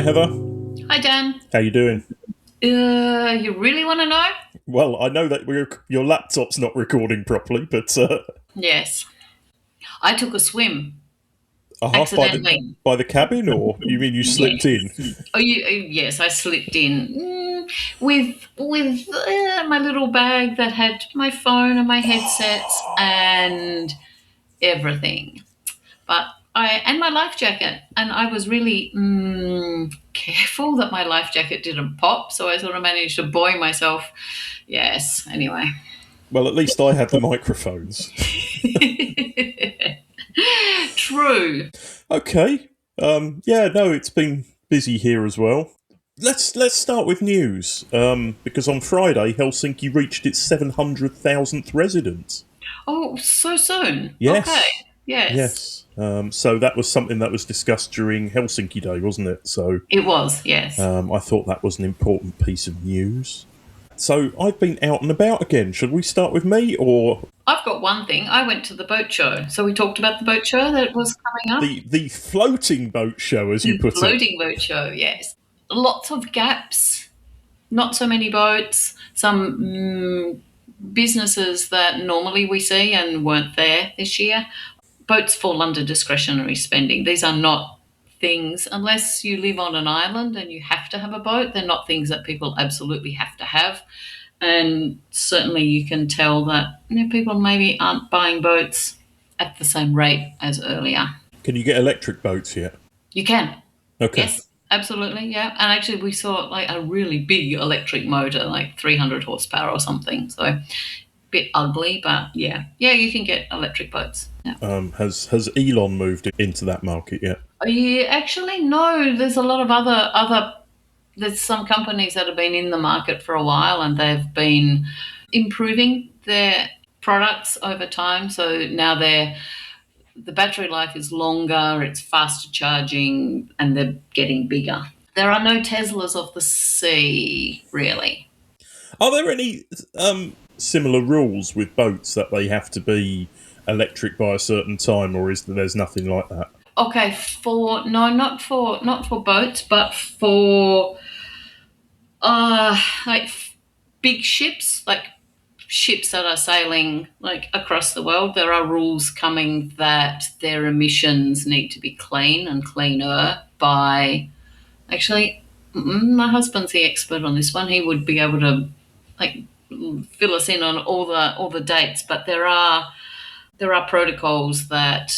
Hi, Heather. Hi, Dan. How you doing? You really want to know? Well, I know that your laptop's not recording properly, but Yes. I took a swim half accidentally. by the cabin, or you mean you slipped in? Yes. Yes, I slipped in with my little bag that had my phone and my headsets and everything. But and my life jacket, and I was really careful that my life jacket didn't pop, so I sort of managed to buoy myself. Yes. Anyway. Well, at least I had the microphones. True. Okay. Yeah. No, it's been busy here as well. Let's start with news. Because on Friday, Helsinki reached its 700,000th resident. Oh, so soon. Okay. Yes. Yes. Yes. So that was something that was discussed during Helsinki Day, wasn't it? So It was, yes. I thought that was an important piece of news. So I've been out and about again. Should we start with me or I've got one thing. I went to the boat show. So we talked about the boat show that was coming up. the floating boat show, as you put it? Floating boat show, yes. Lots of gaps, not so many boats, some businesses that normally we see and weren't there this year. Boats fall under discretionary spending. These are not things, unless you live on an island and you have to have a boat, they're not things that people absolutely have to have. And certainly you can tell that people maybe aren't buying boats at the same rate as earlier. Can you get electric boats yet? You can. Okay. Yes, absolutely, yeah. And actually we saw like a really big electric motor, like 300 horsepower or something. So a bit ugly, but yeah, you can get electric boats. Yeah. Has Elon moved into that market yet? You actually no. There's a lot of other. There's some companies that have been in the market for a while, and they've been improving their products over time. So now the battery life is longer, it's faster charging, and they're getting bigger. There are no Teslas of the sea, really. Are there any similar rules with boats that they have to be electric by a certain time, or there's nothing like that? Okay, not for boats, but for like big ships, like ships that are sailing like across the world. There are rules coming that their emissions need to be clean and cleaner by. Actually, my husband's the expert on this one. He would be able to like fill us in on all the dates, but there are protocols that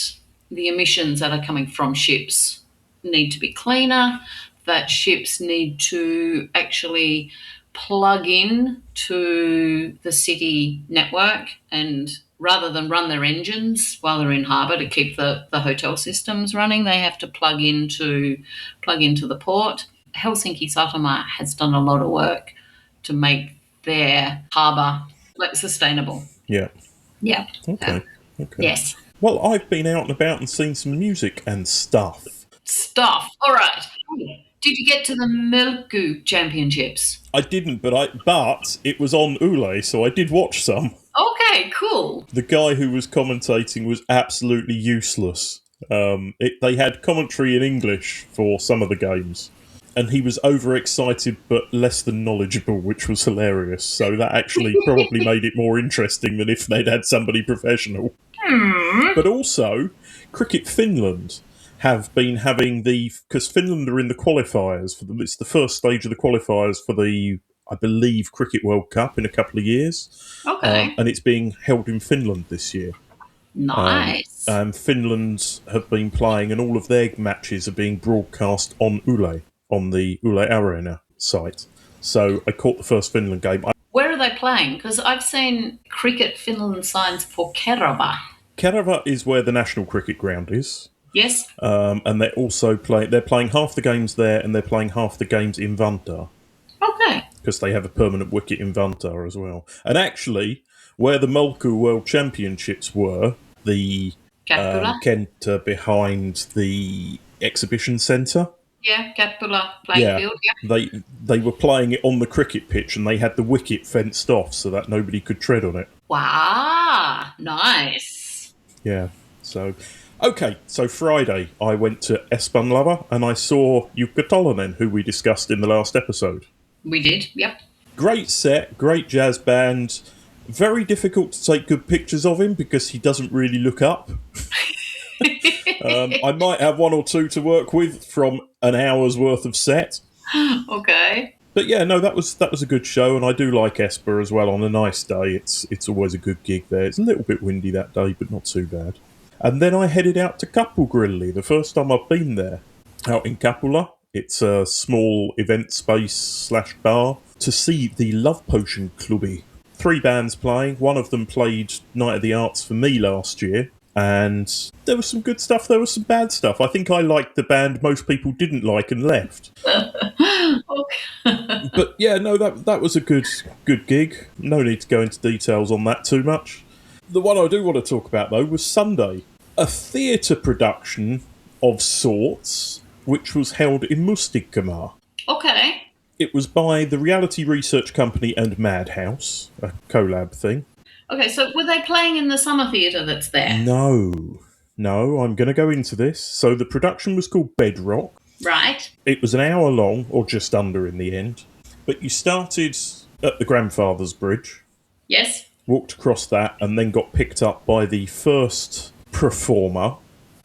the emissions that are coming from ships need to be cleaner, that ships need to actually plug in to the city network, and rather than run their engines while they're in harbour to keep the hotel systems running, they have to plug into the port. Helsinki Satama has done a lot of work to make their harbour like sustainable. Yeah. Yeah. Okay. Yes. Well, I've been out and about and seen some music and stuff. All right. Did you get to the Melku Championships? I didn't, but it was on Yle, so I did watch some. Okay, cool. The guy who was commentating was absolutely useless. They had commentary in English for some of the games, and he was overexcited but less than knowledgeable, which was hilarious. So that actually probably made it more interesting than if they'd had somebody professional. But also, Cricket Finland have been having because Finland are in the qualifiers it's the first stage of the qualifiers for the, I believe, Cricket World Cup in a couple of years. Okay. And it's being held in Finland this year. Nice. Finland have been playing, and all of their matches are being broadcast on Yle, on the Yle Arena site. So I caught the first Finland game. Where are they playing? Because I've seen Cricket Finland signs for Kerava. Kerava is where the national cricket ground is. Yes. And they're also they're playing half the games there, and they're playing half the games in Vantaa. Okay. Because they have a permanent wicket in Vantaa as well. And actually, where the Molku World Championships were, the Kenta behind the exhibition centre. Yeah, Kappula playing field. Yeah. They were playing it on the cricket pitch, and they had the wicket fenced off so that nobody could tread on it. Wow, nice. Yeah. So Okay, so Friday I went to Espanlava and I saw Jukka Tolonen, who we discussed in the last episode. We did, yep. Great set, great jazz band. Very difficult to take good pictures of him because he doesn't really look up. I might have one or two to work with from an hour's worth of set. Okay. But yeah, no, that was a good show, and I do like Esper as well. On a nice day, it's always a good gig there. It's a little bit windy that day, but not too bad. And then I headed out to Kapugrilli, the first time I've been there, out in Kapula. It's a small event space / bar to see the Love Potion Clubby. 3 bands playing. One of them played Night of the Arts for me last year, and there was some good stuff, there was some bad stuff. I think I liked the band most people didn't like and left. Okay. But yeah, no, that was a good gig. No need to go into details on that too much. The one I do want to talk about, though, was Sunday. A theatre production of sorts, which was held in Mustikkamar. Okay. It was by the reality research company and Madhouse, a collab thing. Okay, so were they playing in the summer theatre that's there? No, I'm going to go into this. So the production was called Bedrock. Right. It was an hour long, or just under in the end. But you started at the Grandfather's Bridge, Yes. walked across that, and then got picked up by the first performer,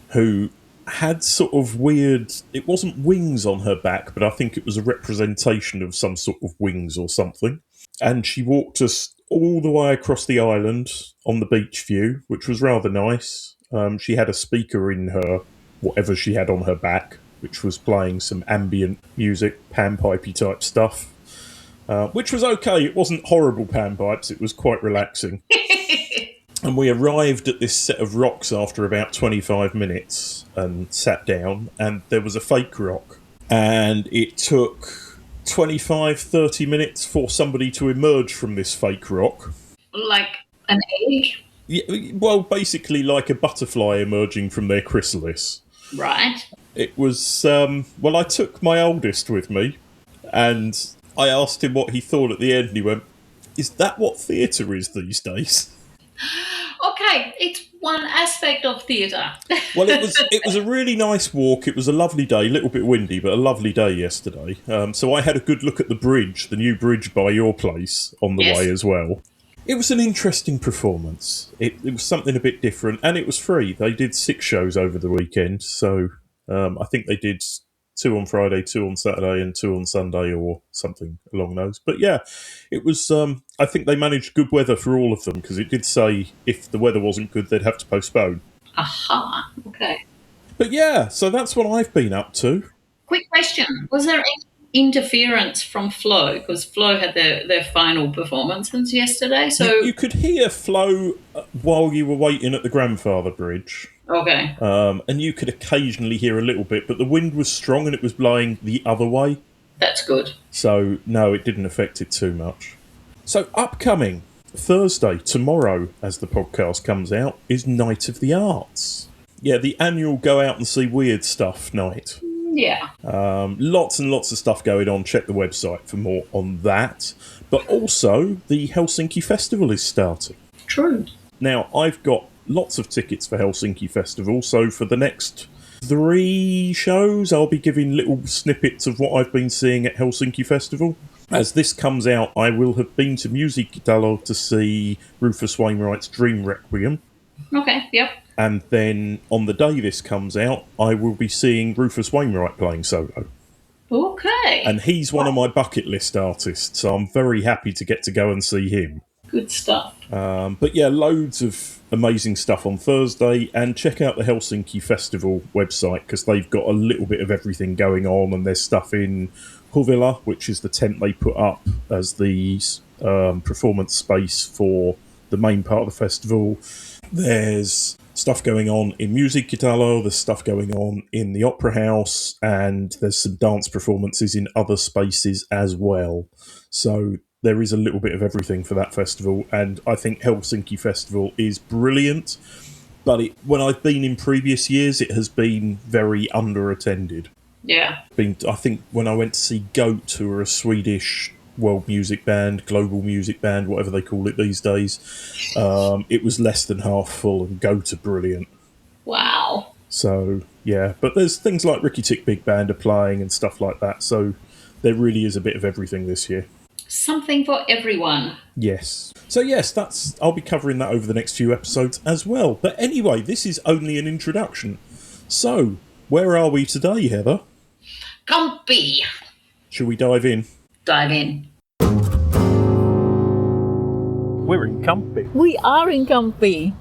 who had sort of weird... It wasn't wings on her back, but I think it was a representation of some sort of wings or something. And she walked us all the way across the island on the beach view, which was rather nice. She had a speaker in her, whatever she had on her back, which was playing some ambient music, panpipey type stuff, which was okay. It wasn't horrible panpipes, it was quite relaxing. And we arrived at this set of rocks after about 25 minutes and sat down, and there was a fake rock. And it took 25, 30 minutes for somebody to emerge from this fake rock. Like an egg? Yeah, well, basically like a butterfly emerging from their chrysalis. Right. It was, I took my oldest with me, and I asked him what he thought at the end, and he went, "Is that what theatre is these days?" Okay, it's one aspect of theatre. Well, it was a really nice walk. It was a lovely day, a little bit windy, but a lovely day yesterday. So I had a good look at the bridge, the new bridge by your place, on the way as well. It was an interesting performance. It was something a bit different, and it was free. They did 6 shows over the weekend, so I think they did 2 on Friday, 2 on Saturday, and 2 on Sunday, or something along those. But yeah, it was. I think they managed good weather for all of them, because it did say if the weather wasn't good, they'd have to postpone. Aha. Okay. But yeah, so that's what I've been up to. Quick question: was there any interference from Flow? Because Flow had their final performances yesterday, so You could hear Flo while you were waiting at the Grandfather Bridge. okay. And you could occasionally hear a little bit, but the wind was strong and it was blowing the other way. That's good. So, no, it didn't affect it too much. So, upcoming Thursday, tomorrow, as the podcast comes out, is Night of the Arts. Yeah, the annual go out and see weird stuff night. Yeah. Lots and lots of stuff going on. Check the website for more on that. But also, the Helsinki Festival is starting. True. Now, I've got lots of tickets for Helsinki Festival, so for the next 3 shows, I'll be giving little snippets of what I've been seeing at Helsinki Festival. As this comes out, I will have been to Musiikkitalo to see Rufus Wainwright's Dream Requiem. Okay. Yep. And then on the day this comes out, I will be seeing Rufus Wainwright playing solo. Okay. And he's one of my bucket list artists, so I'm very happy to get to go and see him. Good stuff. But yeah, loads of amazing stuff on Thursday, and check out the Helsinki Festival website because they've got a little bit of everything going on, and there's stuff in Huvila, which is the tent they put up as the performance space for the main part of the festival. There's stuff going on in Musiikkitalo, there's stuff going on in the Opera House, and there's some dance performances in other spaces as well. So there is a little bit of everything for that festival, and I think Helsinki Festival is brilliant, but when I've been in previous years, it has been very under-attended. Yeah. I think when I went to see Goat, who are a Swedish world music band, global music band, whatever they call it these days, it was less than half full, and Goat are brilliant. Wow. So, yeah. But there's things like Ricky Tick Big Band are playing and stuff like that. So there really is a bit of everything this year. Something for everyone. Yes. So yes, I'll be covering that over the next few episodes as well. But anyway, this is only an introduction. So, where are we today, Heather? Kamppi. Shall we dive in? Dive in. We're in Kamppi. We are in Kamppi.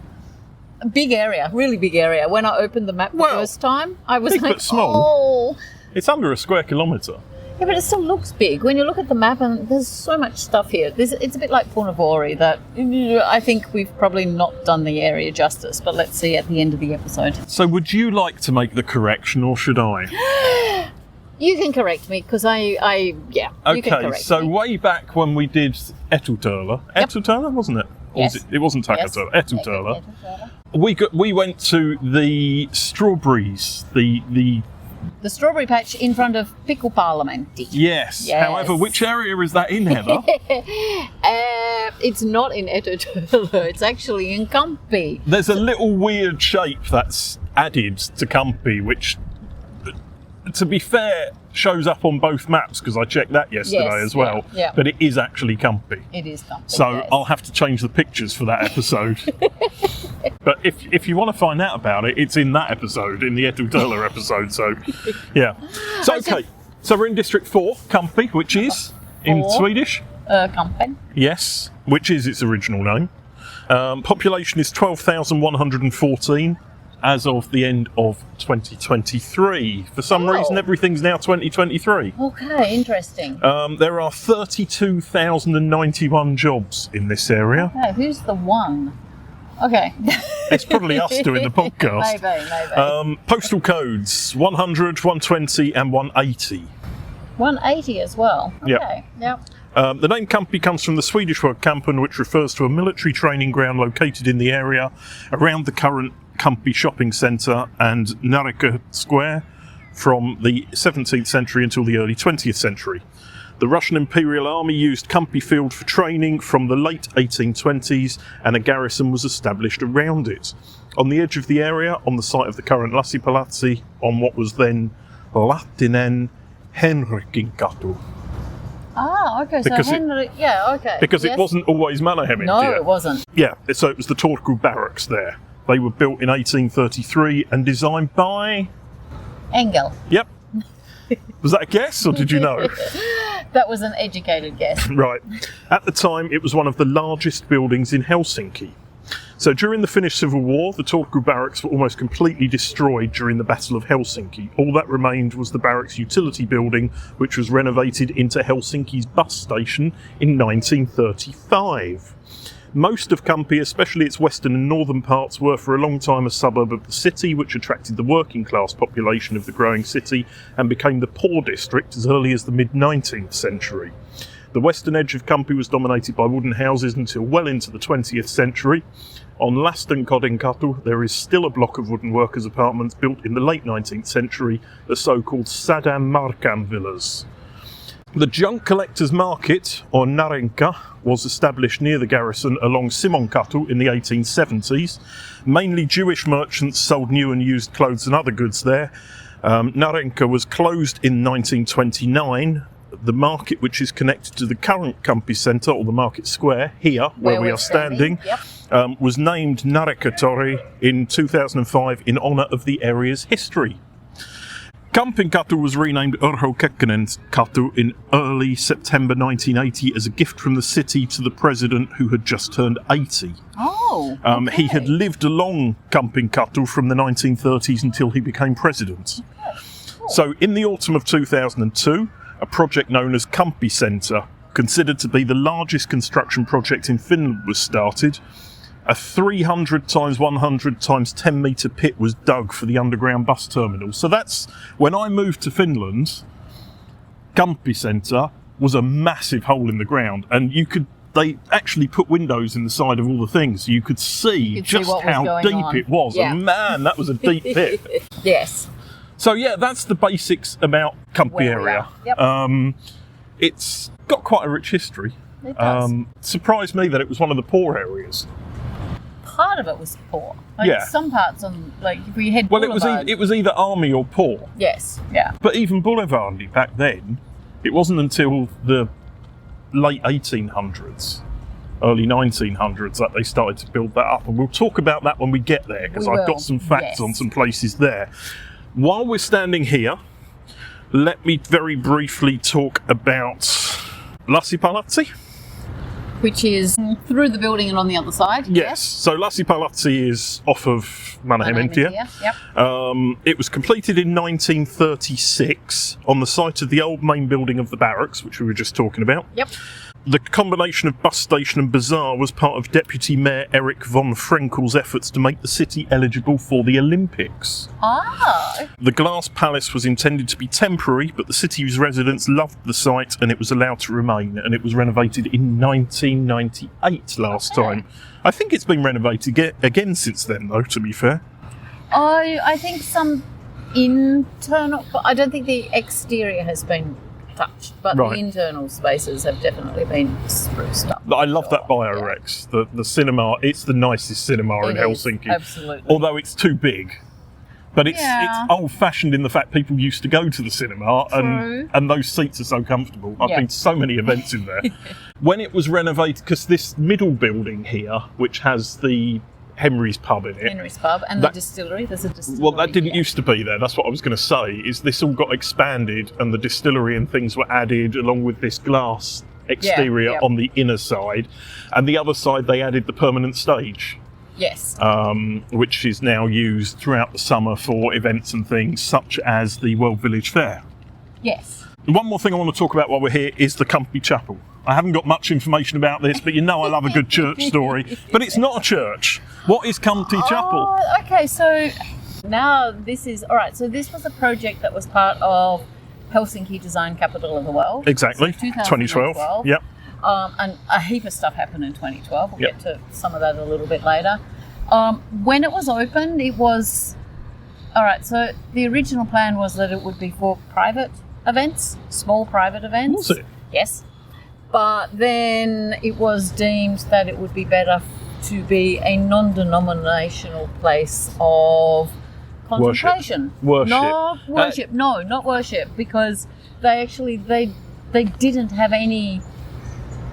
A big area, really big area. When I opened the map the first time, I was big like, but small. oh. It's under a square kilometre. Yeah, but it still looks big. When you look at the map, and there's so much stuff here. It's a bit like Punavori that I think we've probably not done the area justice, but let's see at the end of the episode. So would you like to make the correction, or should I? You can correct me, because you can correct so me. way back when we did Etuturla, Etuturla, wasn't it? Or Yes. it wasn't Yes. Takaturla, Etuturla. We went to the strawberries, the strawberry patch in front of Pickle Parlamenti. Yes. Yes. However, which area is that in, Heather? It's not in Etuturla, it's actually in Kamppi. There's a little weird shape that's added to Kamppi, which, to be fair, shows up on both maps, because I checked that yesterday as well. Yeah. But it is actually Kamppi. It is Kamppi. So yes. I'll have to change the pictures for that episode. But if you want to find out about it, it's in that episode, in the Etuturla episode. So, yeah. So, okay. So we're in District 4, Kamppi, which is, in Four. Swedish? Kampen. Yes, which is its original name. Population is 12,114 as of the end of 2023. For some reason, everything's now 2023. Okay, interesting. There are 32,091 jobs in this area. Okay, who's the one? Okay. It's probably us doing the podcast. Maybe. Postal codes 100, 120 and 180. 180 as well. Yep. Okay. Yep. The name Kamppi comes from the Swedish word kampen, which refers to a military training ground located in the area around the current Kamppi shopping centre and Narika Square from the 17th century until the early 20th century. The Russian Imperial Army used Kamppi Field for training from the late 1820s, and a garrison was established around it. On the edge of the area, on the site of the current Lassi Palazzi, on what was then Lahtinen Henrikinkatu. Ah, okay. Because so Henry, okay. Because yes. it wasn't always Mannerheim. No, it wasn't. Yeah, so it was the Turku barracks there. They were built in 1833 and designed by... Engel. Yep. Was that a guess, or did you know? That was an educated guess. Right. At the time, it was one of the largest buildings in Helsinki. So during the Finnish Civil War, the Turku barracks were almost completely destroyed during the Battle of Helsinki. All that remained was the barracks utility building, which was renovated into Helsinki's bus station in 1935. Most of Kamppi, especially its western and northern parts, were for a long time a suburb of the city, which attracted the working class population of the growing city and became the poor district as early as the mid-19th century. The western edge of Kamppi was dominated by wooden houses until well into the 20th century. On Lastenkodenkatu, there is still a block of wooden workers' apartments built in the late 19th century, the so-called Sadam Markan villas. The junk collectors' market, or Narenka, was established near the garrison along Simonkatu in the 1870s. Mainly Jewish merchants sold new and used clothes and other goods there. Narenka was closed in 1929. The market, which is connected to the current Kamppi Centre, or the Market Square, here, where we are standing, was named Narekatori in 2005 in honour of the area's history. Kampinkatu was renamed Urho Kekkonen's Katu in early September 1980 as a gift from the city to the president, who had just turned 80. Oh, okay. He had lived along Kampinkatu from the 1930s until he became president. Okay. Cool. So in the autumn of 2002, a project known as Kamppi Centre, considered to be the largest construction project in Finland, was started. A 300 times 100 times 10 metre pit was dug for the underground bus terminal. So that's, when I moved to Finland, Kamppi Centre was a massive hole in the ground, and they actually put windows in the side of all the things. You could see just how deep it was. Yeah. And man, that was a deep pit. Yes. So yeah, that's the basics about Kamppi area. Yep. It's got quite a rich history. It does. Surprised me that it was one of the poor areas. part of it was poor. Like Yeah. some parts on, like if we head Well, Boulevard. it was either army or poor. Yes, yeah. But even Boulevard back then, it wasn't until the late 1800s, early 1900s that they started to build that up. And we'll talk about that when we get there, because We I've will, got some facts yes. on some places there. While we're standing here, let me very briefly talk about Lassi Palazzi. Which is through the building and on the other side. Yes, so Lassi Palazzi is off of Mannerheim-Intia. Yep. It was completed in 1936 on the site of the old main building of the barracks, which we were just talking about. Yep. The combination of bus station and bazaar was part of Deputy Mayor Erich von Frenkel's efforts to make the city eligible for the Olympics. Ah, The glass palace was intended to be temporary, but the city's residents loved the site and it was allowed to remain, and it was renovated in 1998 last Okay. time. I think it's been renovated again since then, though, to be fair. I think some internal, but I don't think the exterior has been touched, but Right. the internal spaces have definitely been spruced up. I love that Yeah. Biorex. The cinema, it's the nicest cinema in It is, Helsinki. absolutely. Although it's too big. But it's Yeah. old-fashioned in the fact people used to go to the cinema, True. and those seats are so comfortable. I've Yeah. been to so many events in there. When it was renovated, because this middle building here, which has the Henry's pub in it, Henry's pub and That- the distillery. There's a distillery. well, that didn't here. used to be there. That's what I was going to say. Is this all got expanded, and the distillery and things were added along with this glass exterior yeah. on the inner side, and the other side they added the permanent stage, Yes. which is now used throughout the summer for events and things such as the World Village Fair. Yes. And one more thing I want to talk about while we're here is the Kamppi Chapel. I haven't got much information about this, but you know I love a good church story. But it's not a church. What is Kamppi Chapel? Oh, okay. So now this is all right. So this was a project that was part of Helsinki Design Capital of the World. Exactly. So 2012. 2012. Yep. And a heap of stuff happened in 2012. We'll Yep. get to some of that a little bit later. When it was opened, it was all right. So the original plan was that it would be for private events, small private events. Was it? Yes. But then it was deemed that it would be better to be a non-denominational place of contemplation. Worship. Not worship. No, not worship, because they actually they didn't have any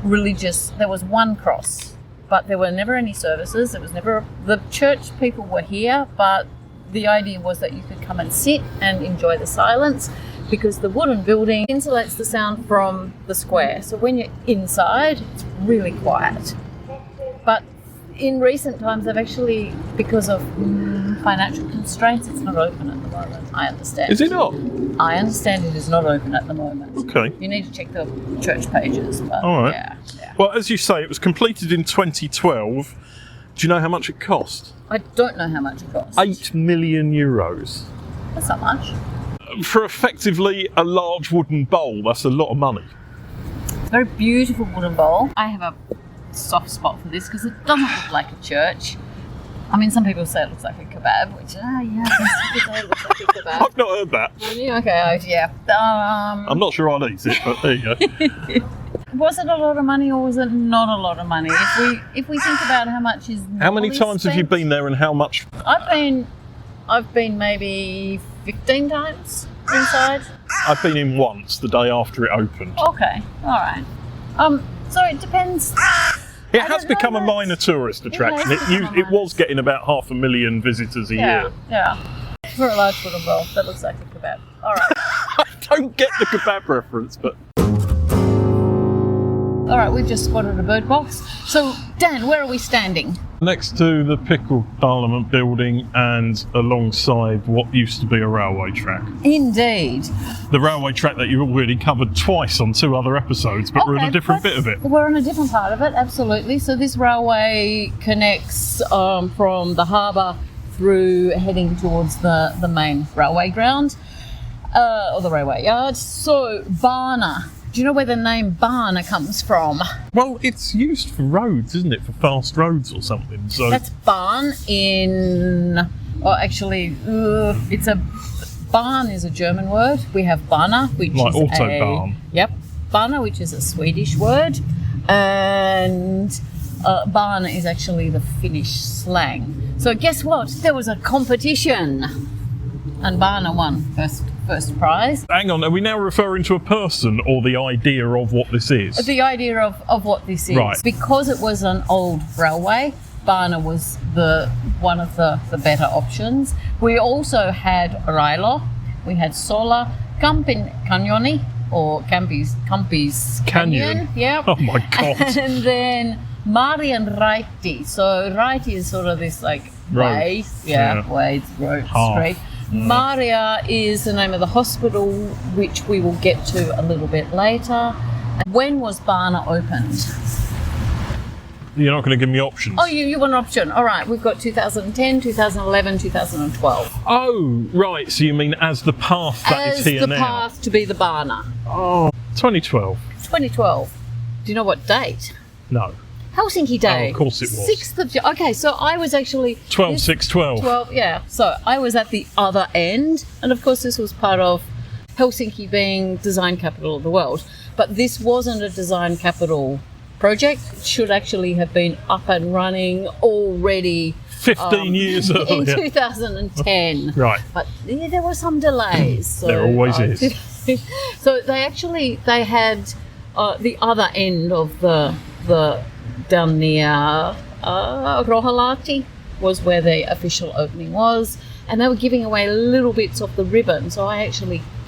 religious. There was one cross, but there were never any services. There was never the church people were here, but the idea was that you could come and sit and enjoy the silence, because the wooden building insulates the sound from the square. So when you're inside, it's really quiet. But in recent times, they've actually, because of financial constraints, it's not open at the moment, I understand. Is it not? I understand it is not open at the moment. Okay. You need to check the church pages. But All right. Yeah. Well, as you say, it was completed in 2012. Do you know how much it cost? I don't know how much it costs. €8 million. That's not much. For effectively a large wooden bowl, that's a lot of money. It's a very beautiful wooden bowl. I have a soft spot for this because it doesn't look like a church. I mean, some people say it looks like a kebab, which, yeah, some people say it looks like a kebab. I've not heard that. Yeah, okay, yeah. I'm not sure I'd eat it, but there you go. Was it a lot of money or was it not a lot of money? If we think about how much is How many normally times have you spent- been there, and how much? I've been maybe 15 times inside. I've been in once, the day after it opened. Okay, all right. So it depends. It I has don't know become a that. minor tourist attraction. has become a It was minor- getting about 500,000 visitors a year. Yeah. For a large wooden bowl, that looks like a kebab. All right. I don't get the kebab reference, but All right, we've just spotted a bird box. So, Dan, where are we standing? next to the Pickle Parliament building and alongside what used to be a railway track. Indeed. The railway track that you've already covered twice on 2 other episodes, but we're on a different bit of it. We're on a different part of it, absolutely. So this railway connects from the harbour through heading towards the main railway ground, or the railway yard. So Barna. Do you know where the name Barna comes from? Well, it's used for roads, isn't it? For fast roads or something. So That's barn in... Oh, actually, it's a... Barn is a German word. We have Barna, which Like is Autobahn. Yep. Barna, which is a Swedish word. And Barn is actually the Finnish slang. So guess what? There was a competition, and Barna won first prize. Hang on, are we now referring to a person or the idea of what this is? The idea of what this is. Right. Because it was an old railway, Barna was one of the better options. We also had Railo, we had Sola, Kampin Canyoni, or Kamppi's Canyon. Yeah. Oh my God. And then Mari and Raiti. So Raiti is sort of this like way, way, road, street. Maria is the name of the hospital, which we will get to a little bit later. When was Barna opened? You're not going to give me options. Oh, you want an option. All right, we've got 2010, 2011, 2012. Oh, right. So you mean as the path that is here now? As the path to be the Barna. Oh, 2012. 2012. Do you know what date? No. Helsinki Day. Oh, of course it was. 6th of July. Okay, so I was actually... 12/6/12. 12, yeah. So I was at the other end. And of course this was part of Helsinki being design capital of the world. But this wasn't a design capital project. It should actually have been up and running already 15 years in earlier. 2010. Right. But yeah, there were some delays. So, There always is. So they had the other end of the down near Rohalahti was where the official opening was, and they were giving away little bits of the ribbon. So I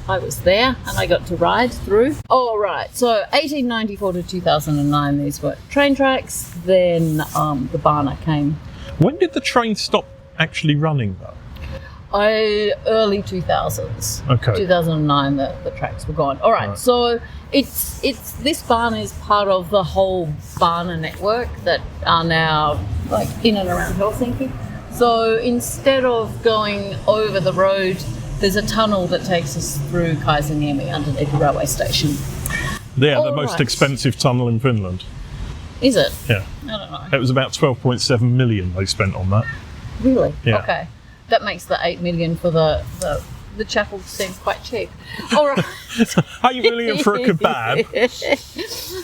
was there and I got to ride through. All right. So 1894 to 2009, these were train tracks. Then the Barna came. When did the train stop actually running, though? Early 2000s. Okay. 2009, the tracks were gone. All right. So it's this Barna is part of the whole Barna network that are now like in and around Helsinki. So instead of going over the road, there's a tunnel that takes us through Kaisaniemi underneath the railway station. Yeah, the All most right. expensive tunnel in Finland. Is it? Yeah. I don't know. It was about 12.7 million they spent on that. Really? Yeah. Okay. That makes the 8 million for the chapel seem quite cheap. All right. 8 million for a kebab.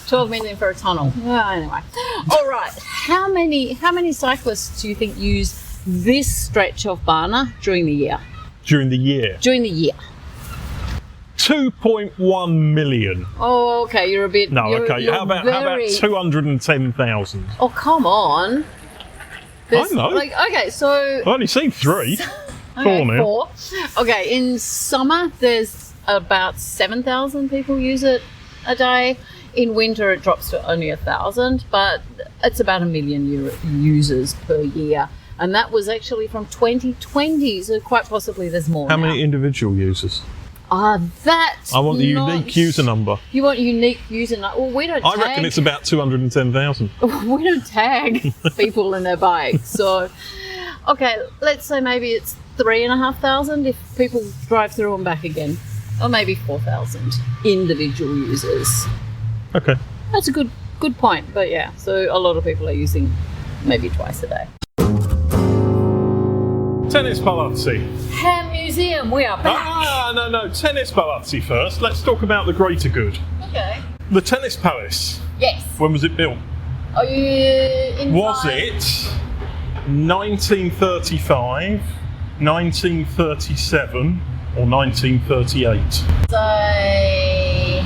12 million for a tunnel. Well, anyway. All right. How many cyclists do you think use this stretch of Barna during the year? During the year. During the year. 2.1 million. Oh, okay. You're a bit. No, you're, okay. You're How about 210,000? Oh, come on. I know. Like, okay, so. I've only seen 3. Okay, 4 now. 4. Okay, in summer, there's about 7,000 people use it a day. In winter, it drops to only 1,000, but it's about 1 million users per year. And that was actually from 2020, so quite possibly there's more How now. many individual users? That. I want the unique user number. You want unique user number? Well, we don't I reckon it's about 210,000. we don't tag people in their bikes. So, okay, let's say maybe it's 3,500 if people drive through and back again, or maybe 4,000 individual users. Okay. That's a good point. But yeah, so a lot of people are using maybe twice a day. Tennis Palazzi. Ham Museum, we are back. No. Tennis Palazzi first. Let's talk about the greater good. Okay. The Tennis Palace. Yes. When was it built? Are you inside? Was it 1935, 1937, or 1938? Say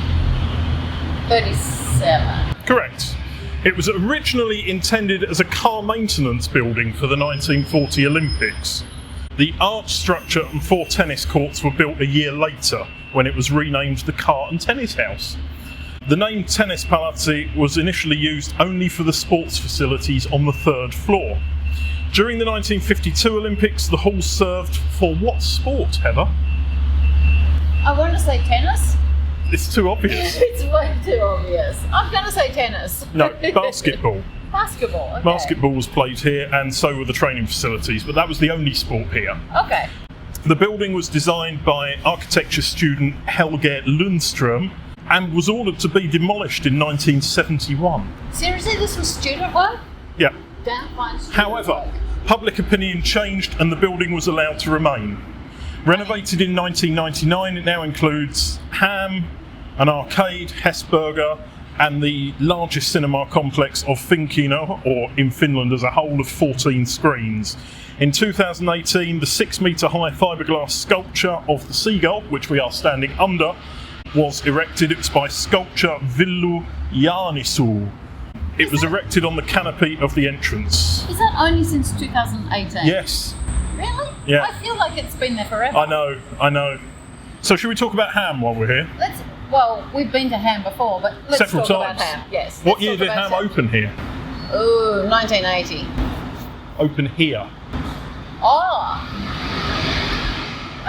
37. Correct. It was originally intended as a car maintenance building for the 1940 Olympics. The arch structure and 4 tennis courts were built a year later when it was renamed the Car and Tennis House. The name Tennis Palazzi was initially used only for the sports facilities on the 3rd floor. During the 1952 Olympics, the hall served for what sport, Heather? I want to say tennis. It's too obvious. It's way too obvious. I'm going to say tennis. No, basketball. Basketball, okay. Basketball was played here, and so were the training facilities, but that was the only sport here. Okay. The building was designed by architecture student Helge Lundström and was ordered to be demolished in 1971. Seriously, this was student work? Yeah. Damn fine student However, work. public opinion changed and the building was allowed to remain. Renovated in 1999, it now includes Ham, an arcade, Hesburger, and the largest cinema complex of Finkina, or in Finland as a whole, of 14 screens. In 2018, the 6-metre high fiberglass sculpture of the seagull, which we are standing under, was erected. It was by sculptor Villu Jaanisu. It was erected on the canopy of the entrance. Is that only since 2018? Yes. Really? Yeah. I feel like it's been there forever. I know. So should we talk about ham while we're here? Well, we've been to Ham before, but let's Several talk times. about Ham. Yes. What year did Ham open here? Oh, 1980. Open here. Oh,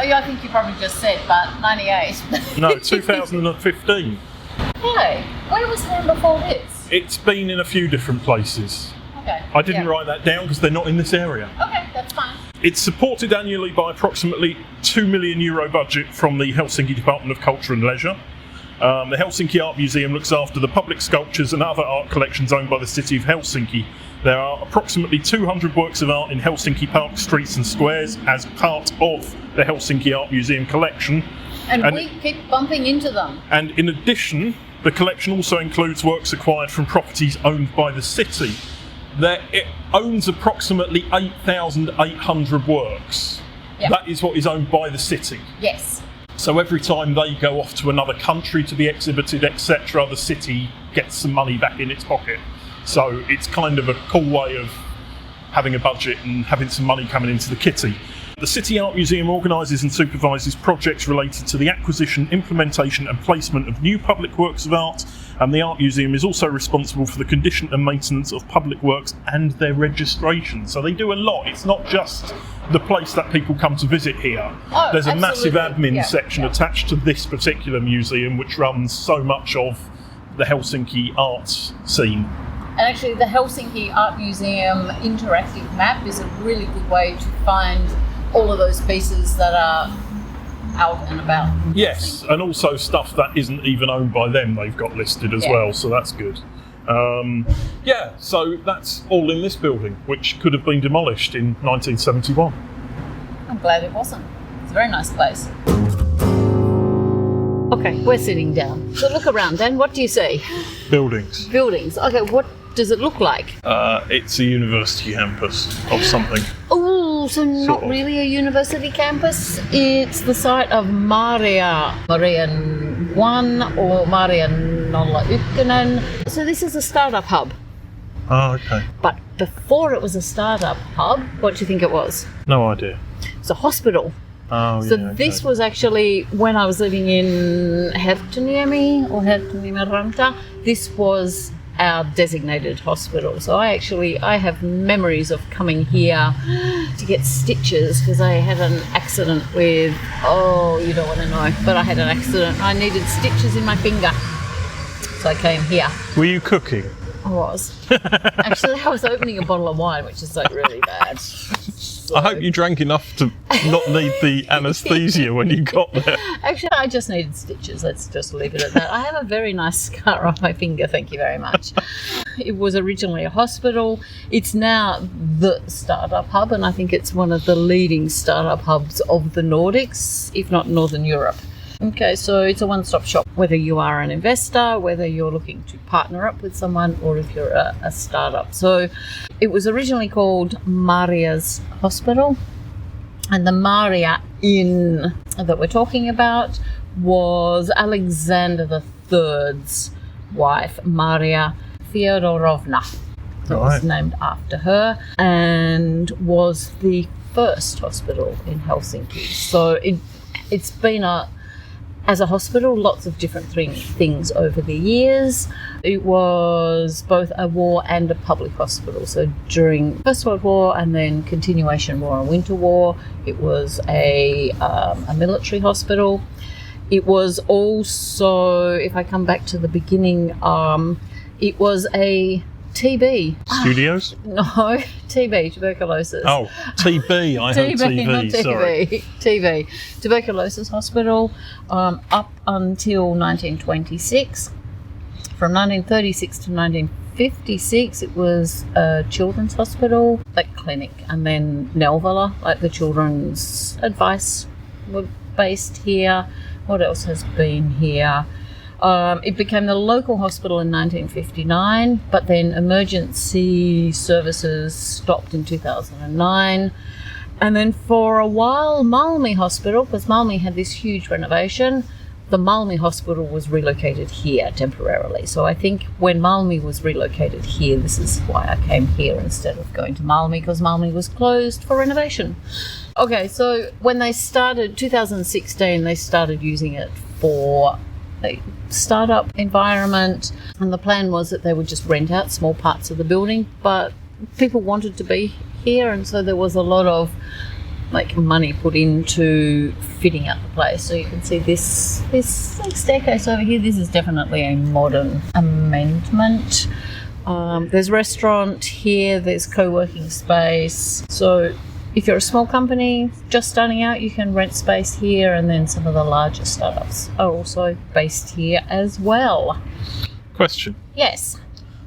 yeah, I think you probably just said, but 98. No, 2015. Hey, where was Ham before this? It's been in a few different places. Okay. I didn't write that down because they're not in this area. Okay, that's fine. It's supported annually by approximately €2 million budget from the Helsinki Department of Culture and Leisure. The Helsinki Art Museum looks after the public sculptures and other art collections owned by the city of Helsinki. There are approximately 200 works of art in Helsinki park streets and squares as part of the Helsinki Art Museum collection. And we keep bumping into them. And in addition, the collection also includes works acquired from properties owned by the city. It owns approximately 8,800 works. Yep. That is what is owned by the city. Yes. So every time they go off to another country to be exhibited, etc., the city gets some money back in its pocket. So it's kind of a cool way of having a budget and having some money coming into the kitty. The City Art Museum organises and supervises projects related to the acquisition, implementation and placement of new public works of art, and the Art Museum is also responsible for the condition and maintenance of public works and their registration. So they do a lot. It's not just the place that people come to visit here. Oh, there's a massive absolutely. admin section attached to this particular museum, which runs so much of the Helsinki art scene. And actually, the Helsinki Art Museum interactive map is a really good way to find all of those pieces that are out and about. Yes, and also stuff that isn't even owned by them, they've got listed as well, so that's good. So that's all in this building, which could have been demolished in 1971. I'm glad it wasn't. It's a very nice place. Okay, we're sitting down. So look around, Dan. What do you see? Buildings. Buildings. Okay, what does it look like? It's a university campus of something. Oh, so not really a university campus. It's the site of Maria 1 or Maria 01. So this is a startup hub. Oh, okay. But before it was a startup hub, what do you think it was? No idea. It's a hospital. Oh, So this was actually when I was living in Herttoniemi or Herttoniemi-Ranta. This was our designated hospital. So I have memories of coming here to get stitches because I had an accident with, you don't want to know, but I had an accident. I needed stitches in my finger. So I came here. Were you cooking? I was. Actually, I was opening a bottle of wine, which is like really bad. I hope you drank enough to not need the anaesthesia when you got there. Actually, I just needed stitches. Let's just leave it at that. I have a very nice scar on my finger. Thank you very much. It was originally a hospital. It's now the startup hub, and I think it's one of the leading startup hubs of the Nordics, if not Northern Europe. Okay, so it's a one-stop shop, whether you are an investor, whether you're looking to partner up with someone, or if you're a startup. So it was originally called Maria's Hospital, and the Maria Inn that we're talking about was Alexander III's wife, Maria Feodorovna. It was named after her and was the first hospital in Helsinki. So it's been as a hospital, lots of different things over the years. It was both a war and a public hospital. So during First World War and then Continuation War and Winter War, it was a military hospital. It was also, if I come back to the beginning, it was a TB. Ah, Studios? no, TB, tuberculosis. Oh, TB, I heard TV, not sorry. TB, tuberculosis hospital, up until 1926. From 1936 to 1956, it was a children's hospital, like clinic, and then Neuvola, like the children's advice, were based here. What else has been here? It became the local hospital in 1959, but then emergency services stopped in 2009. And then for a while, Malmi Hospital, because Malmi had this huge renovation, the Malmi Hospital was relocated here temporarily. So I think when Malmi was relocated here, this is why I came here instead of going to Malmi, because Malmi was closed for renovation. Okay, so when they started, 2016, they started using it for a startup environment, and the plan was that they would just rent out small parts of the building, but people wanted to be here, and so there was a lot of money put into fitting out the place. So you can see this staircase over here. This is definitely a modern amendment. There's restaurant here, there's co-working space. So if you're a small company just starting out, you can rent space here, and then some of the larger startups are also based here as well. Question. Yes.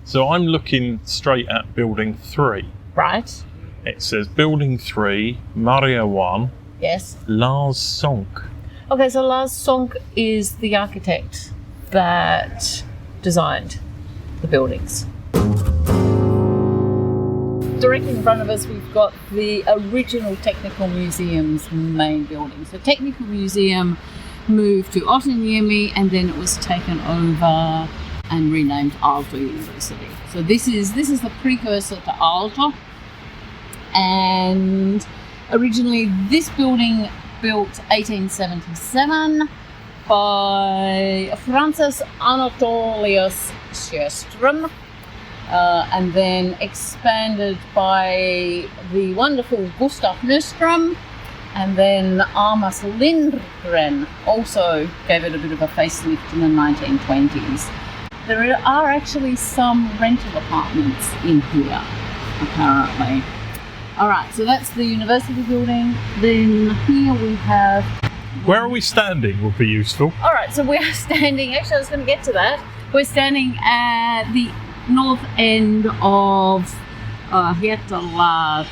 So I'm looking straight at building 3. Right. It says building 3, Maria 1, Yes. Lars Sonk. Okay, so Lars Sonk is the architect that designed the buildings. Directly in front of us, we've got the original Technical Museum's main building. So Technical Museum moved to Otaniemi, and then it was taken over and renamed Aalto University. So this is the precursor to Aalto. And originally this building built 1877 by Francis Anatolius Sjöström, and then expanded by the wonderful Gustav Nyström, and then Amos Lindgren also gave it a bit of a facelift in the 1920s. There are actually some rental apartments in here, apparently. All right, so that's the university building. Then here we have... Where are we standing would be useful. All right, so we're standing... Actually, I was going to get to that. We're standing at the north end of Hietaladen,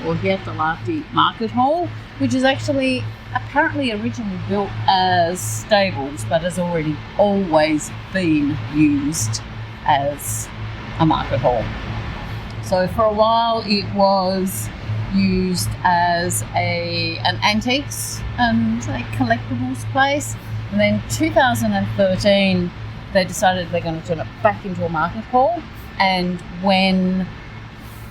or Hietalahti Market Hall, which is actually apparently originally built as stables, but has already always been used as a market hall. So for a while it was used as an antiques and a collectibles place. And then 2013 they decided they're going to turn it back into a market hall. And when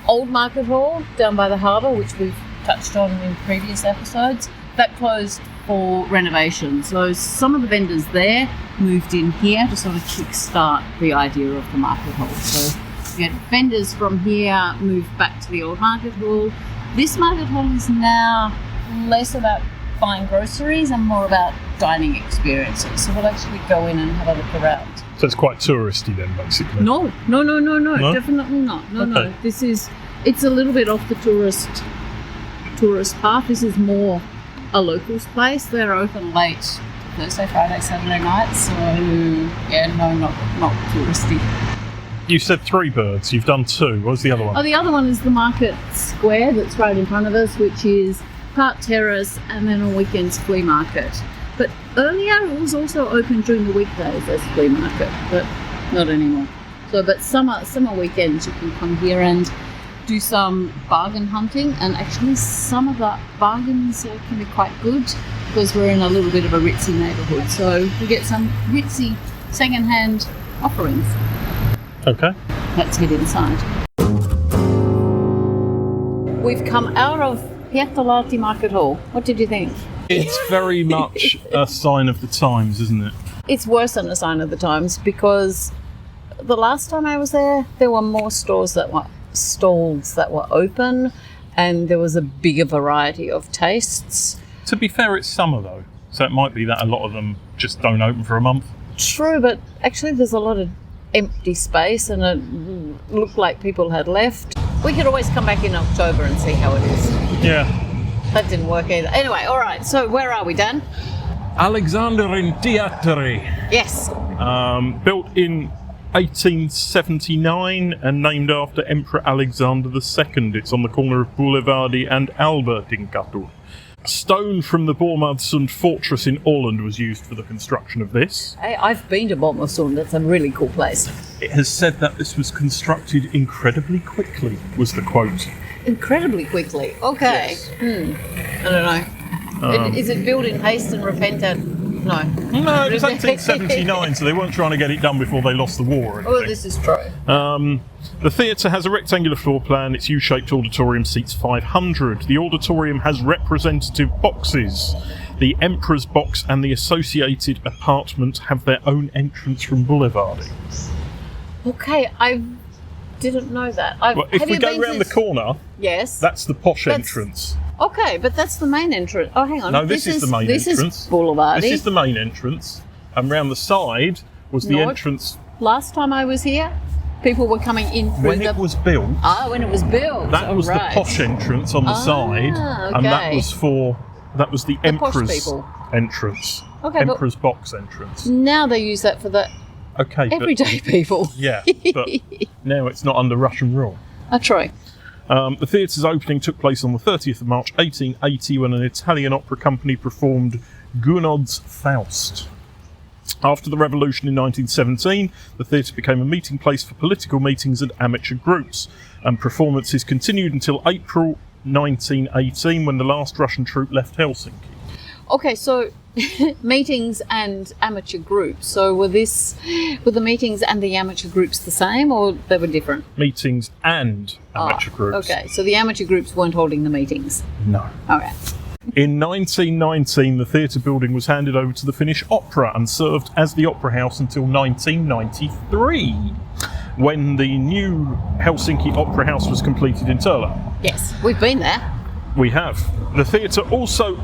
Old Market Hall down by the harbour, which we've touched on in previous episodes, that closed for renovation. So some of the vendors there moved in here to sort of kickstart the idea of the market hall. So we had vendors from here moved back to the old market hall. This market hall is now less about buying groceries and more about dining experiences. So we'll actually go in and have a look around. So it's quite touristy then, basically. No, definitely not. No. It's a little bit off the tourist path. This is more a locals place. They're open late Thursday, Friday, Saturday nights. So yeah, no, not touristy. You said 3 birds, you've done 2. What was the other one? Oh, the other one is the market square that's right in front of us, which is part terrace and then on weekends flea market. But earlier it was also open during the weekdays as flea market, but not anymore. So, but summer weekends you can come here and do some bargain hunting, and actually some of the bargains can be quite good because we're in a little bit of a ritzy neighbourhood. So we get some ritzy second-hand offerings. Okay. Let's head inside. We've come out of Hietalahti Market Hall. What did you think? It's very much a sign of the times, isn't it? It's worse than a sign of the times, because the last time I was there were more stalls that were open, and there was a bigger variety of tastes. To be fair, it's summer though, so it might be that a lot of them just don't open for a month. True, but actually there's a lot of empty space and it looked like people had left. We could always come back in October and see how it is. Yeah. That didn't work either. Anyway, all right, so where are we, Dan? Alexanderin Teatri. Yes. Built in 1879 and named after Emperor Alexander II. It's on the corner of Boulevardi and Albertinkatu. Stone from the Bormarsund fortress in Åland was used for the construction of this. Hey, I've been to Bormarsund. That's a really cool place. It has said that this was constructed incredibly quickly, was the quote. Incredibly quickly. Okay. Yes. I don't know. Is it built in haste and repentance? No. No, it was 1879, so they weren't trying to get it done before they lost the war or anything. Oh, this is true. The theatre has a rectangular floor plan. Its U-shaped auditorium seats 500. The auditorium has representative boxes. The Emperor's Box and the associated apartment have their own entrance from Boulevard. Okay, I didn't know that. Well, if we go round the corner, yes, that's the posh entrance. Okay, but that's the main entrance. Oh, hang on. No, this is the main entrance. This is Boulevard. This is the main entrance, and round the side was the entrance. Last time I was here, people were coming in through when it was built. Ah, when it was built. That was the posh entrance on the side, and that was the Emperor's entrance. Okay, Emperor's Box entrance. Now they use that for the everyday people. Yeah, but now it's not under Russian rule. True. The theatre's opening took place on the 30th of March 1880 when an Italian opera company performed Gounod's Faust. After the revolution in 1917, the theatre became a meeting place for political meetings and amateur groups, and performances continued until April 1918 when the last Russian troupe left Helsinki. Okay, so meetings and amateur groups. So were the meetings and the amateur groups the same, or they were different? Meetings and amateur groups. Okay, so the amateur groups weren't holding the meetings? No. Okay. In 1919, the theatre building was handed over to the Finnish Opera and served as the Opera House until 1993, when the new Helsinki Opera House was completed in Turla. Yes, we've been there. We have. The theatre also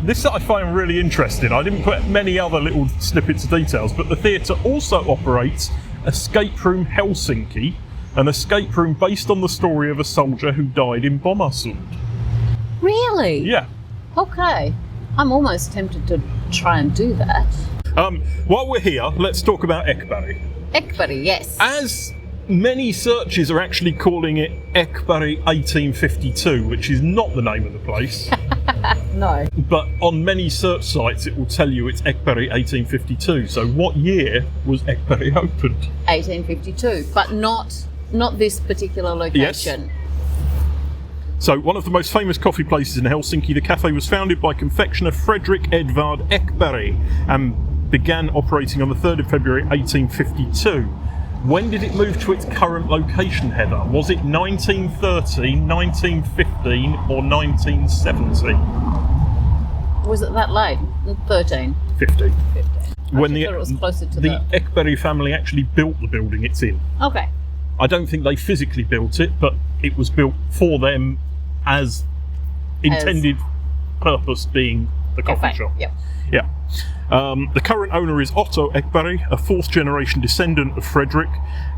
this I find really interesting. I didn't put many other little snippets of details, but the theatre also operates Escape Room Helsinki, an escape room based on the story of a soldier who died in Bormarsund. Really? Yeah. Okay. I'm almost tempted to try and do that. While we're here, let's talk about Ekberg. Ekberg, yes. As many searches are actually calling it Ekberg 1852, which is not the name of the place. No. But on many search sites it will tell you it's Ekberg 1852. So what year was Ekberg opened? 1852, but not this particular location. Yes. So one of the most famous coffee places in Helsinki, the cafe was founded by confectioner Fredrik Edvard Ekberg and began operating on the 3rd of February 1852. When did it move to its current location, Heather? Was it 1930, 1915 or 1970? Was it that late? 13? 50. 15. When it was closer to the Ekberg family actually built the building it's in. Okay. I don't think they physically built it, but it was built for them as intended purpose being the coffee shop. Yep. Yeah. The current owner is Otto Ekberg, a fourth generation descendant of Fredrik,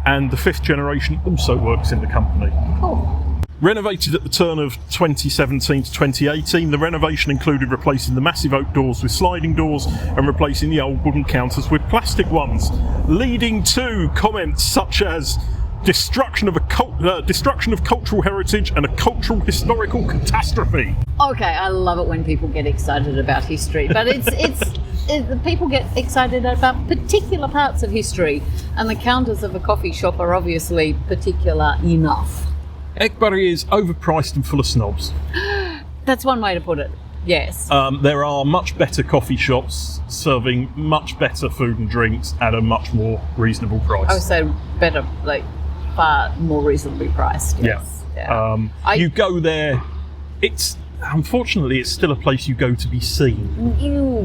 and the fifth generation also works in the company. Cool. Renovated at the turn of 2017 to 2018, the renovation included replacing the massive oak doors with sliding doors and replacing the old wooden counters with plastic ones, leading to comments such as destruction of cultural heritage and a cultural historical catastrophe. Okay, I love it when people get excited about history, but people get excited about particular parts of history, and the counters of a coffee shop are obviously particular enough. Ekberg is overpriced and full of snobs. That's one way to put it. Yes. There are much better coffee shops serving much better food and drinks at a much more reasonable price. I would say better, like far more reasonably priced. Yes. Yeah. You go there. Unfortunately, it's still a place you go to be seen.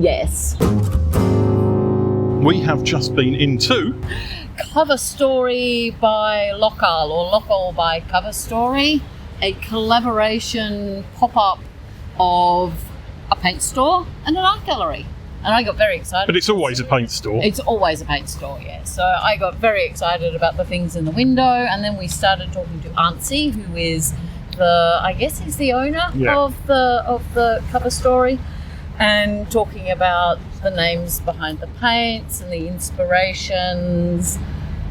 Yes. We have just been into Cover Story by Lokal, or Lokal by Cover Story, a collaboration pop-up of a paint store and an art gallery. And I got very excited. But it's always a paint store. It's always a paint store, yeah. So I got very excited about the things in the window, and then we started talking to Antsi, who is he's the owner of the Cover Story, and talking about the names behind the paints and the inspirations.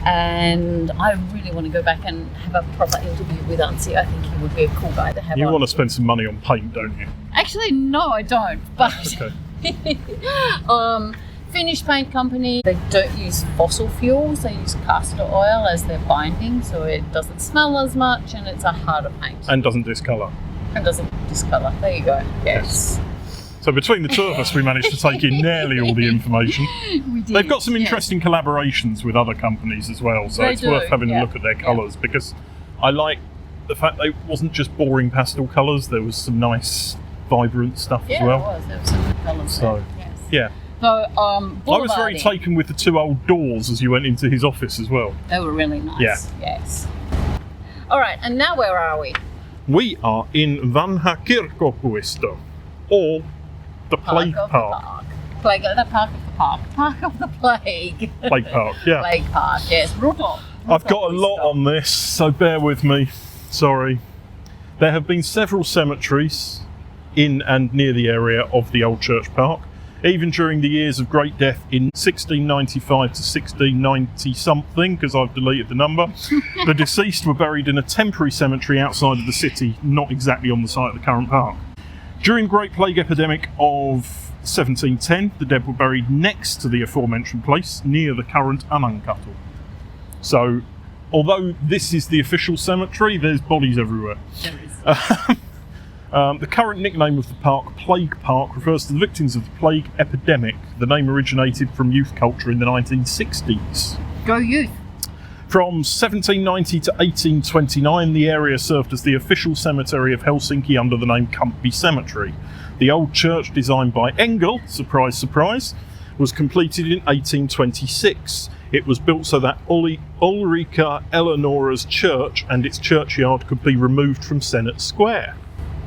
And I really want to go back and have a proper interview with Ansi. I think he would be a cool guy to have You on. want to spend some money on paint, don't you? Actually, no, I don't. But Okay. Finnish paint company, they don't use fossil fuels. They use castor oil as their binding, so it doesn't smell as much and it's a harder paint. And doesn't discolour. And doesn't discolour. There you go. Yes. So between the two of us, we managed to take in nearly all the information. We did. They've got some yes. interesting collaborations with other companies as well, so They it's do, worth having yeah. a look at their colours, because I like the fact they wasn't just boring pastel colours, there was some nice vibrant stuff Yeah, as well. it was. There was some good colours So, there. Yes. Yeah. So, I was very boulevarding. taken with the two old doors as you went into his office as well. They were really nice. Yeah. Yes. All right, and now where are we? We are in Vanha Kirkkopuisto, or the Plague of Park. the Park of the Park. Park of the Plague. Plague Park, yeah. Plague Park, yes. Ruto. I've got a lot on this, so bear with me. Sorry. There have been several cemeteries in and near the area of the old church park. Even during the years of Great Death in 1695 to 1690 something, because I've deleted the number, the deceased were buried in a temporary cemetery outside of the city, not exactly on the site of the current park. During the Great Plague epidemic of 1710, the dead were buried next to the aforementioned place, near the current Anankatu. So, although this is the official cemetery, there's bodies everywhere. There is. The current nickname of the park, Plague Park, refers to the victims of the plague epidemic. The name originated from youth culture in the 1960s. Go youth. From 1790 to 1829, the area served as the official cemetery of Helsinki under the name Kamppi Cemetery. The old church, designed by Engel, surprise, surprise, was completed in 1826. It was built so that Ulrika Eleonora's church and its churchyard could be removed from Senate Square.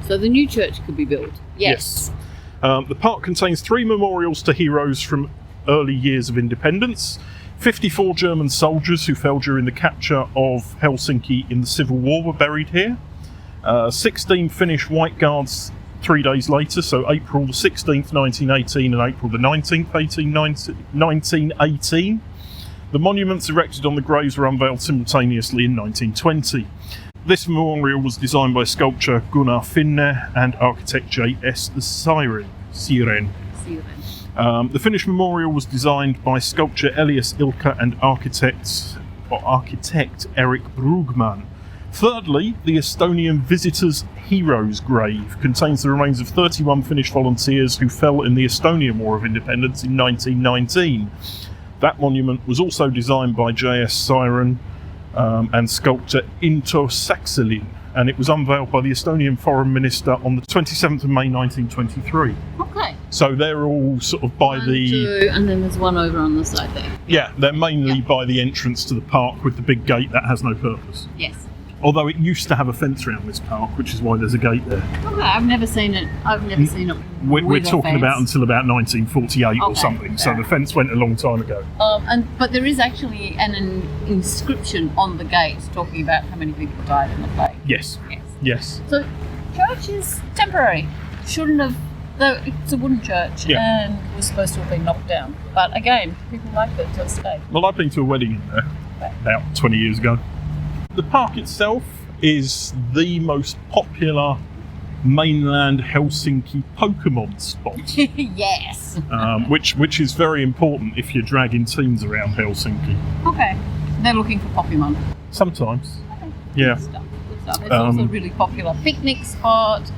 So the new church could be built. Yes. The park contains 3 memorials to heroes from early years of independence, 54 German soldiers who fell during the capture of Helsinki in the Civil War were buried here, 16 Finnish White Guards 3 days later, so April the 16th, 1918 and April the 19th, 1918. The monuments erected on the graves were unveiled simultaneously in 1920. This memorial was designed by sculptor Gunnar Finne and architect J.S. Siren. The Finnish memorial was designed by sculptor Elias Ilkka and architect Erik Brugman. Thirdly, the Estonian Visitors' Heroes Grave contains the remains of 31 Finnish volunteers who fell in the Estonian War of Independence in 1919. That monument was also designed by J.S. Siren and sculptor Into Saksalin, and it was unveiled by the Estonian Foreign Minister on the 27th of May 1923. Okay. So they're all sort of by 1, the... 2, and then there's one over on the side there. Yeah, they're mainly by the entrance to the park with the big gate that has no purpose. Yes. Although it used to have a fence around this park, which is why there's a gate there. Okay, I've never seen it. We're with a talking fence. about until about 1948 or Okay, something, so fair. the fence went a long time ago. But there is actually an inscription on the gate talking about how many people died in the plague. Yes, Yes. yes. So, church is temporary. Shouldn't have. Though it's a wooden church Yeah. and was supposed to have been knocked down. But again, people liked it, so it stayed. Well, I've been to a wedding in there about 20 years ago. The park itself is the most popular mainland Helsinki Pokemon spot, Yes. which is very important if you're dragging teens around Helsinki. Okay. They're looking for Pokemon. Sometimes, Okay. yeah. Good stuff. Good stuff. It's also a really popular picnic spot,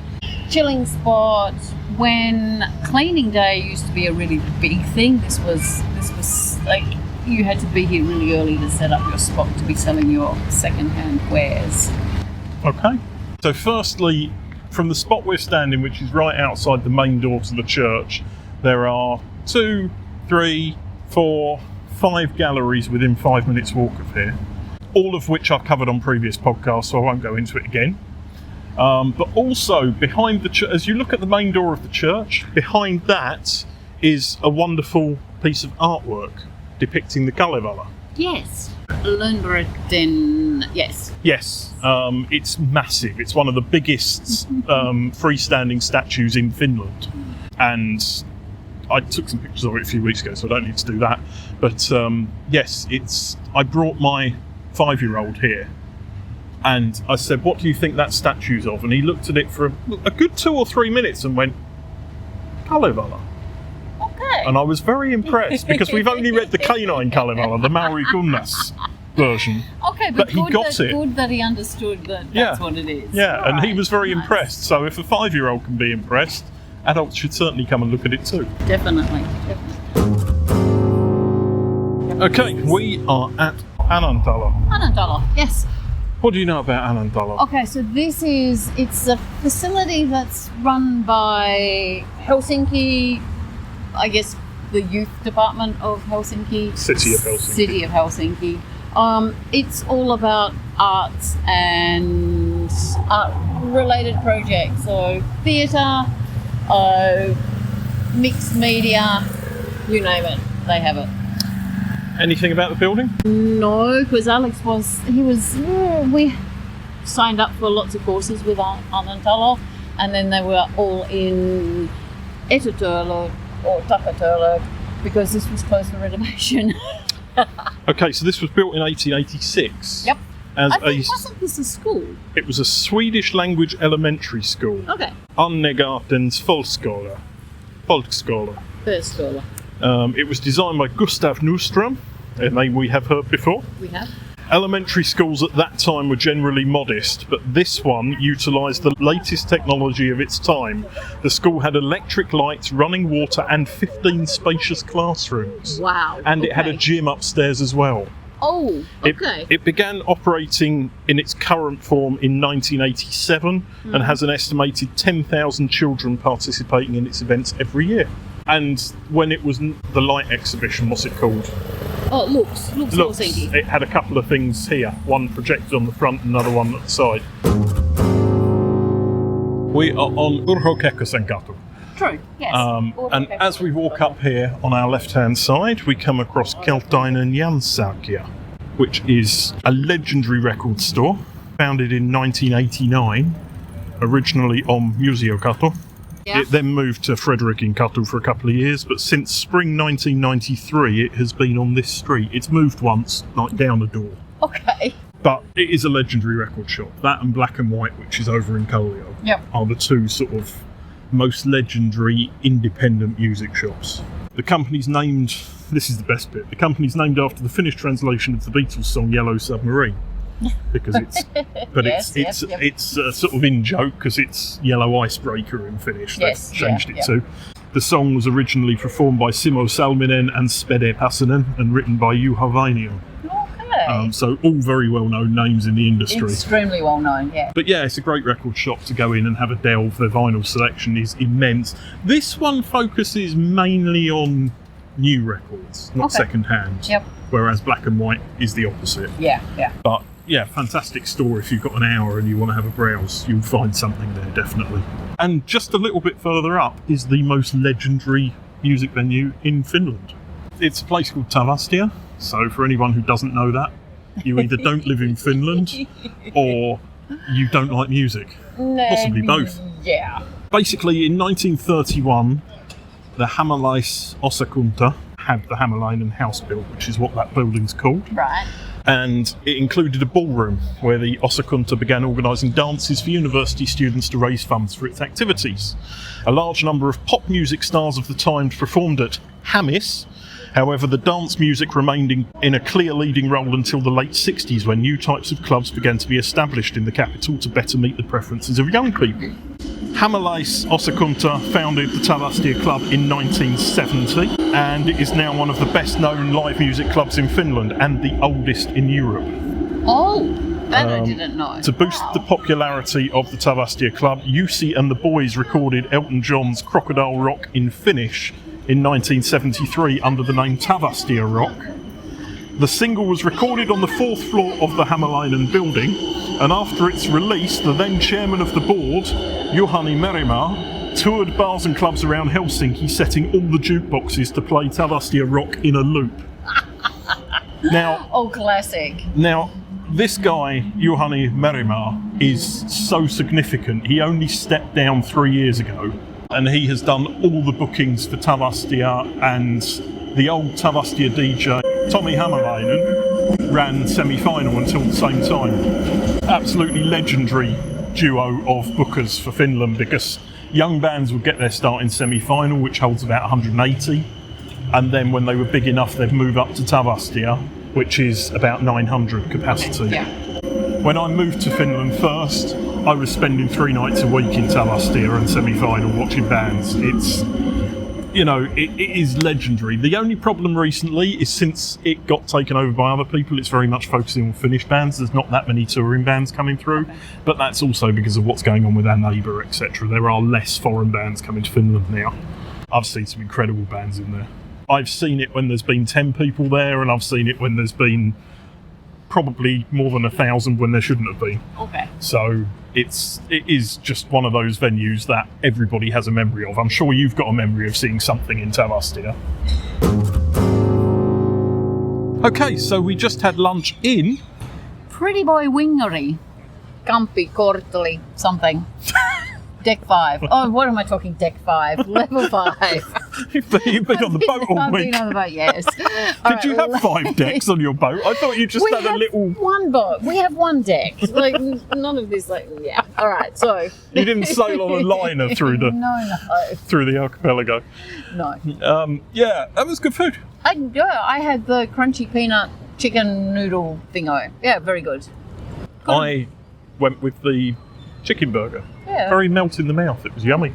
chilling spot. When cleaning day used to be a really big thing, this was like you had to be here really early to set up your spot to be selling your second-hand wares. Okay. So firstly, from the spot we're standing, which is right outside the main door to the church, there are 2, 3, 4, 5 galleries within 5 minutes walk of here, all of which I've covered on previous podcasts, so I won't go into it again. But also, behind the church, as you look at the main door of the church, behind that is a wonderful piece of artwork depicting the Kalevala. Yes. Lönnbröten, yes. Yes, it's massive. It's one of the biggest freestanding statues in Finland. And I took some pictures of it a few weeks ago, so I don't need to do that. But yes, I brought my 5-year-old here, and I said, "What do you think that statue's of?" And he looked at it for a good 2 or 3 minutes and went, "Kalevala." Okay. And I was very impressed because we've only read the canine Kalevala, the Maori Gunnas version. Okay, but he got it. Good that he understood that that's what it is. Yeah, and he Right, was very nice. impressed. So if a 5-year-old can be impressed, adults should certainly come and look at it too. Definitely. Okay, we are at Anantala. $100. Yes. What do you know about Anantala? Okay, so it's a facility that's run by Helsinki, I guess the youth department of Helsinki. City of Helsinki. City of Helsinki. It's all about arts and art-related projects. So theatre, mixed media, you name it, they have it. Anything about the building? No, because we signed up for lots of courses with Anantala, and then they were all in Etuturlo or Takaturlo because this was close for renovation. Okay, so this was built in 1886. Yep. Wasn't this a school? It was a Swedish language elementary school. Okay. Annegartens Folkskola. First school. It was designed by Gustav Nyström, a name we have heard before. We have. Elementary schools at that time were generally modest, but this one utilised the latest technology of its time. The school had electric lights, running water, and 15 spacious classrooms. Wow. And it had a gym upstairs as well. Oh, okay. It began operating in its current form in 1987 and has an estimated 10,000 children participating in its events every year. And when it was the light exhibition, what's it called? Oh, Lux Helsinki. It had a couple of things here, one projected on the front, another one at the side. We are on Urho Kekkosenkatu. True, yes. And as we walk up here on our left-hand side, we come across Keltainen Janssakia, which is a legendary record store, founded in 1989, originally on Museokatu. Yeah. It then moved to Frederikinkatu for a couple of years, but since spring 1993, it has been on this street. It's moved once, like down a door. Okay. But it is a legendary record shop. That and Black and White, which is over in Kallio, are the two sort of most legendary independent music shops. The company's named, this is the best bit, the company's named after the Finnish translation of the Beatles song Yellow Submarine. Because it's sort of in joke because it's Yellow Icebreaker in Finnish. Yes, They've changed it to. The song was originally performed by Simo Salminen and Spede Passanen and written by Juha Vainio. Okay. So all very well known names in the industry. Extremely well known, yeah. But yeah, it's a great record shop to go in and have a delve. Their vinyl selection is immense. This one focuses mainly on new records, not second-hand. Yep. Whereas Black and White is the opposite. Yeah. But yeah, fantastic store. If you've got an hour and you want to have a browse, you'll find something there, definitely. And just a little bit further up is the most legendary music venue in Finland. It's a place called Tavastia. So for anyone who doesn't know that, you either don't live in Finland or you don't like music. Possibly both. Yeah. Basically, in 1931, the Hämäläis-osakunta had the Hämäläinen house built, which is what that building's called. Right. And it included a ballroom where the Osakunta began organising dances for university students to raise funds for its activities. A large number of pop music stars of the time performed at Hämis. However, the dance music remained in a clear leading role until the late 60s, when new types of clubs began to be established in the capital to better meet the preferences of young people. Hämäläis-osakunta founded the Tavastia Club in 1970, and it is now one of the best known live music clubs in Finland and the oldest in Europe. Oh, that I didn't know. To boost the popularity of the Tavastia Club, Jussi and the Boys recorded Elton John's Crocodile Rock in Finnish in 1973 under the name Tavastia Rock. The single was recorded on the 4th floor of the Hämäläinen building, and after its release, the then chairman of the board, Juhani Merimaa, toured bars and clubs around Helsinki, setting all the jukeboxes to play Tavastia Rock in a loop. Classic. Now, this guy, Juhani Merimaa, is so significant. He only stepped down 3 years ago, and he has done all the bookings for Tavastia, and the old Tavastia DJ, Tommy Hammerlainen, ran semi-final until the same time. Absolutely legendary duo of bookers for Finland, because young bands would get their start in semi-final, which holds about 180, and then when they were big enough, they'd move up to Tavastia, which is about 900 capacity. Yeah. When I moved to Finland first, I was spending 3 nights a week in Tavastia and semi-final watching bands. It's, you know, it is legendary. The only problem recently is since it got taken over by other people, it's very much focusing on Finnish bands. There's not that many touring bands coming through, but that's also because of what's going on with our neighbour, etc. There are less foreign bands coming to Finland now. I've seen some incredible bands in there. I've seen it when there's been 10 people there, and I've seen it when there's been probably more than 1,000 when there shouldn't have been. Okay. So it is just one of those venues that everybody has a memory of. I'm sure you've got a memory of seeing something in Tavastia. Okay, so we just had lunch in Pretty Boy Wingery. Kamppi, Kortteli, something. Deck 5. Oh, what am I talking? Deck 5. Level 5. You've been on the boat all I've week. been on the boat, yes. Did you have 5 decks on your boat? I thought you just had a little... one boat. We have one deck. Like, none of this, like, yeah. All right, so... You didn't sail on a liner through the through the archipelago. No. Yeah, that was good food. I had the crunchy peanut chicken noodle thingo. Yeah, very good. I went with the chicken burger. Yeah. Very melt in the mouth. It was yummy.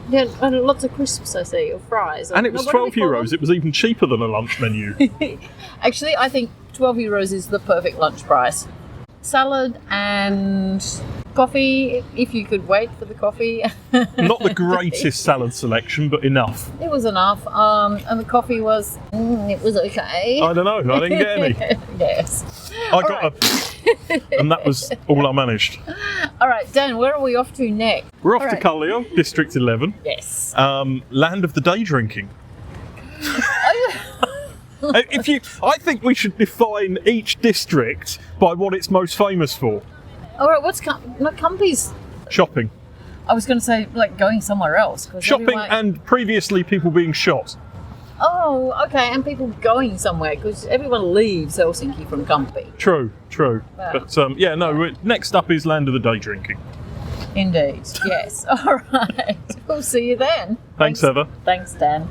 Yeah, and lots of crisps, I see, or fries. And it was €12. It was even cheaper than a lunch menu. Actually, I think €12 is the perfect lunch price. Salad and coffee, if you could wait for the coffee. Not the greatest salad selection, but enough. It was enough. And the coffee was, it was okay. I don't know. I didn't get any. Yes. I got and that was all I managed. All right, Dan, where are we off to next? We're off to Kallio, District 11. Yes. Land of the day drinking. I think we should define each district by what it's most famous for. All right, what's Kamppi's? Shopping. I was going to say, like, going somewhere else. Shopping and previously people being shot. Oh, okay, and people going somewhere, because everyone leaves Helsinki from Kamppi. True. Wow. But, next up is Land of the Day drinking. Indeed, yes. All right. We'll see you then. Thanks, Heather. Thanks, Dan.